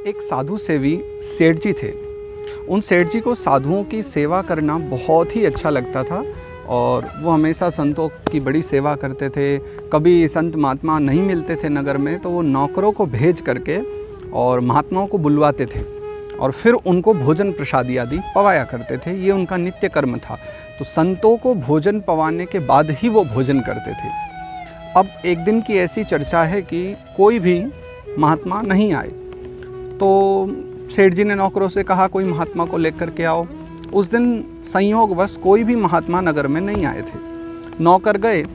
एक साधु सेवी सेठ जी थे। उन सेठ जी को साधुओं की सेवा करना बहुत ही अच्छा लगता था और वो हमेशा संतों की बड़ी सेवा करते थे। कभी संत महात्मा नहीं मिलते थे नगर में तो वो नौकरों को भेज करके और महात्माओं को बुलवाते थे और फिर उनको भोजन प्रसादी आदि पवाया करते थे। ये उनका नित्य कर्म था। तो संतों को भोजन पवाने के बाद ही वो भोजन करते थे। अब एक दिन की ऐसी चर्चा है कि कोई भी महात्मा नहीं आए, तो सेठ जी ने नौकरों से कहा कोई महात्मा को लेकर के आओ। उस दिन संयोगवश कोई भी महात्मा नगर में नहीं आए थे। नौकर गए,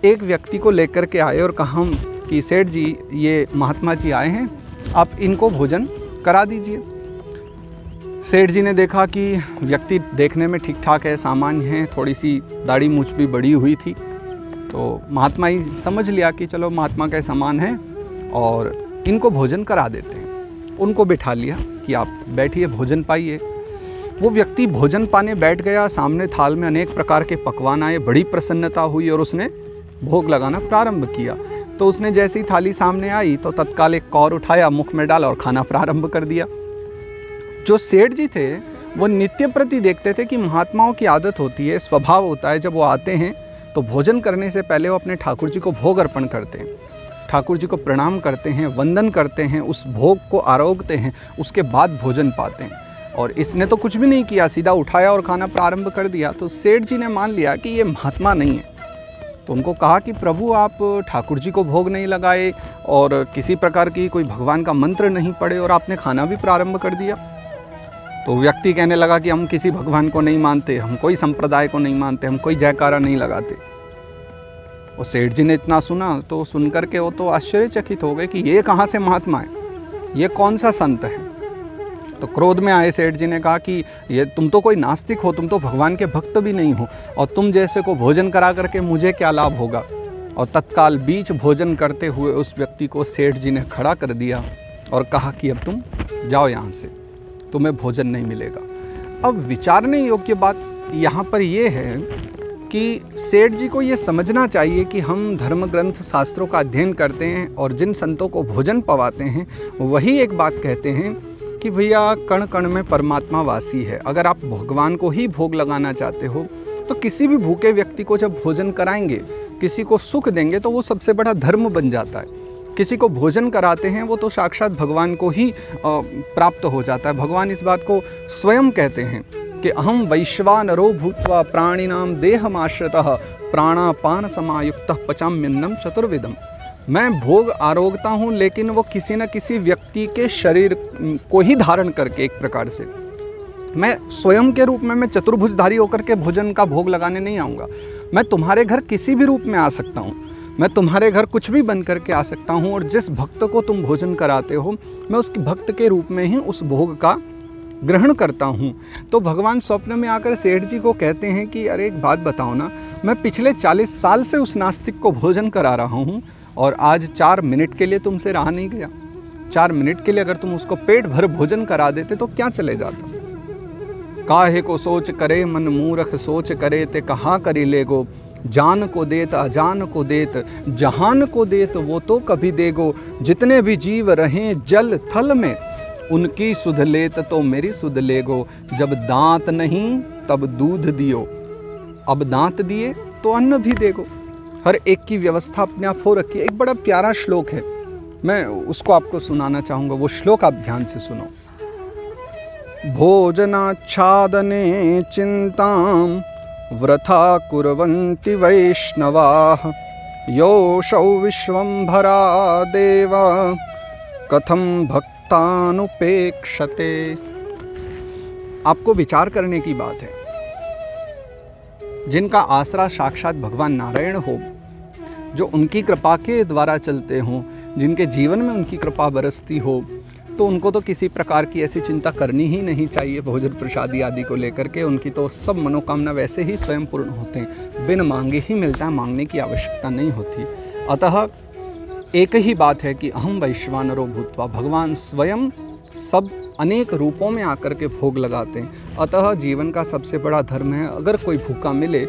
एक व्यक्ति को लेकर के आए और कहा कि सेठ जी ये महात्मा जी आए हैं, आप इनको भोजन करा दीजिए। सेठ जी ने देखा कि व्यक्ति देखने में ठीक ठाक है, सामान्य है, थोड़ी सी दाढ़ी मूंछ भी बड़ी हुई थी, तो महात्मा ही समझ लिया कि चलो महात्मा के समान है और इनको भोजन करा देते हैं। उनको बिठा लिया कि आप बैठिए, भोजन पाइए। वो व्यक्ति भोजन पाने बैठ गया। सामने थाल में अनेक प्रकार के पकवान आए, बड़ी प्रसन्नता हुई और उसने भोग लगाना प्रारंभ किया। तो उसने जैसी थाली सामने आई तो तत्काल एक कौर उठाया, मुख में डाला और खाना प्रारंभ कर दिया। जो सेठ जी थे वो नित्य प्रति देखते थे कि महात्माओं की आदत होती है, स्वभाव होता है, जब वो आते हैं तो भोजन करने से पहले वो अपने ठाकुर जी को भोग अर्पण करते हैं, ठाकुर जी को प्रणाम करते हैं, वंदन करते हैं, उस भोग को आरोगते हैं, उसके बाद भोजन पाते हैं। और इसने तो कुछ भी नहीं किया, सीधा उठाया और खाना प्रारंभ कर दिया। तो सेठ जी ने मान लिया कि ये महात्मा नहीं है। तो उनको कहा कि प्रभु आप ठाकुर जी को भोग नहीं लगाए और किसी प्रकार की कोई भगवान का मंत्र नहीं पढ़े और आपने खाना भी प्रारंभ कर दिया। तो व्यक्ति कहने लगा कि हम किसी भगवान को नहीं मानते, हम कोई संप्रदाय को नहीं मानते, हम कोई जयकारा नहीं लगाते। और सेठ जी ने इतना सुना तो सुनकर के वो तो आश्चर्यचकित हो गए कि ये कहाँ से महात्मा है, ये कौन सा संत है। तो क्रोध में आए सेठ जी ने कहा कि ये तुम तो कोई नास्तिक हो, तुम तो भगवान के भक्त भी नहीं हो और तुम जैसे को भोजन करा करके मुझे क्या लाभ होगा। और तत्काल बीच भोजन करते हुए उस व्यक्ति को सेठ जी ने खड़ा कर दिया और कहा कि अब तुम जाओ यहाँ से, तुम्हें भोजन नहीं मिलेगा। अब विचारने योग्य बात यहाँ पर यह है कि सेठ जी को ये समझना चाहिए कि हम धर्म ग्रंथ शास्त्रों का अध्ययन करते हैं और जिन संतों को भोजन पवाते हैं वही एक बात कहते हैं कि भैया कण कण में परमात्मा वासी है। अगर आप भगवान को ही भोग लगाना चाहते हो तो किसी भी भूखे व्यक्ति को जब भोजन कराएंगे, किसी को सुख देंगे तो वो सबसे बड़ा धर्म बन जाता है। किसी को भोजन कराते हैं वो तो साक्षात भगवान को ही प्राप्त हो जाता है। भगवान इस बात को स्वयं कहते हैं कि अहम वैश्वानरो भूत्वा प्राणिनाम देहमाश्रितः प्राणापान समायुक्तः पचाम्यन्नम चतुर्विधम। मैं भोग आरोगता हूँ लेकिन वो किसी न किसी व्यक्ति के शरीर को ही धारण करके, एक प्रकार से मैं स्वयं के रूप में मैं चतुर्भुजधारी होकर के भोजन का भोग लगाने नहीं आऊँगा। मैं तुम्हारे घर किसी भी रूप में आ सकता हूँ, मैं तुम्हारे घर कुछ भी बन करके आ सकता हूँ और जिस भक्त को तुम भोजन कराते हो मैं उस भक्त के रूप में ही उस भोग का ग्रहण करता हूँ। तो भगवान स्वप्न में आकर सेठ जी को कहते हैं कि अरे एक बात बताओ ना, मैं पिछले 40 साल से उस नास्तिक को भोजन करा रहा हूँ और आज 4 मिनट के लिए तुमसे रहा नहीं गया। 4 मिनट के लिए अगर तुम उसको पेट भर भोजन करा देते तो क्या चले जाता। काहे को सोच करे मन मूरख सोच करे ते कहाँ करी लेगो, जान को देत अजान को देत जहान को देत वो तो कभी देगो। जितने भी जीव रहें जल थल में उनकी सुध लेत तो मेरी सुध लेगो। जब दांत नहीं तब दूध दियो, अब दांत दिए तो अन्न भी देगो। हर एक की व्यवस्था अपने आप हो रखी है। एक बड़ा प्यारा श्लोक है, मैं उसको आपको सुनाना चाहूँगा। वो श्लोक आप ध्यान से सुनो। भोजनाच्छादने चिंतां वृथा कुर्वन्ति वैष्णवाः, योऽसौ विश्वम्भरा देव कथं भक्तानुपेक्षते। आपको विचार करने की बात है। जिनका आसरा साक्षात भगवान नारायण हो, जो उनकी कृपा के द्वारा चलते हों, जिनके जीवन में उनकी कृपा बरसती हो, तो उनको तो किसी प्रकार की ऐसी चिंता करनी ही नहीं चाहिए भोजन प्रसादी आदि को लेकर के। उनकी तो सब मनोकामना वैसे ही स्वयं पूर्ण होते हैं, बिन मांगे ही मिलता है, मांगने की आवश्यकता नहीं होती। अतः एक ही बात है कि अहम वैश्वानरो भूत्वा, भगवान स्वयं सब अनेक रूपों में आकर के भोग लगाते हैं। अतः जीवन का सबसे बड़ा धर्म है, अगर कोई भूखा मिले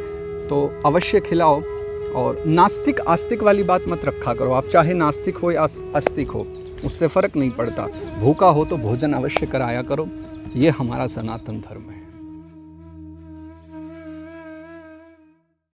तो अवश्य खिलाओ, और नास्तिक आस्तिक वाली बात मत रखा करो। आप चाहे नास्तिक हो या आस्तिक हो, उससे फ़र्क नहीं पड़ता। भूखा हो तो भोजन अवश्य कराया करो। ये हमारा सनातन धर्म है।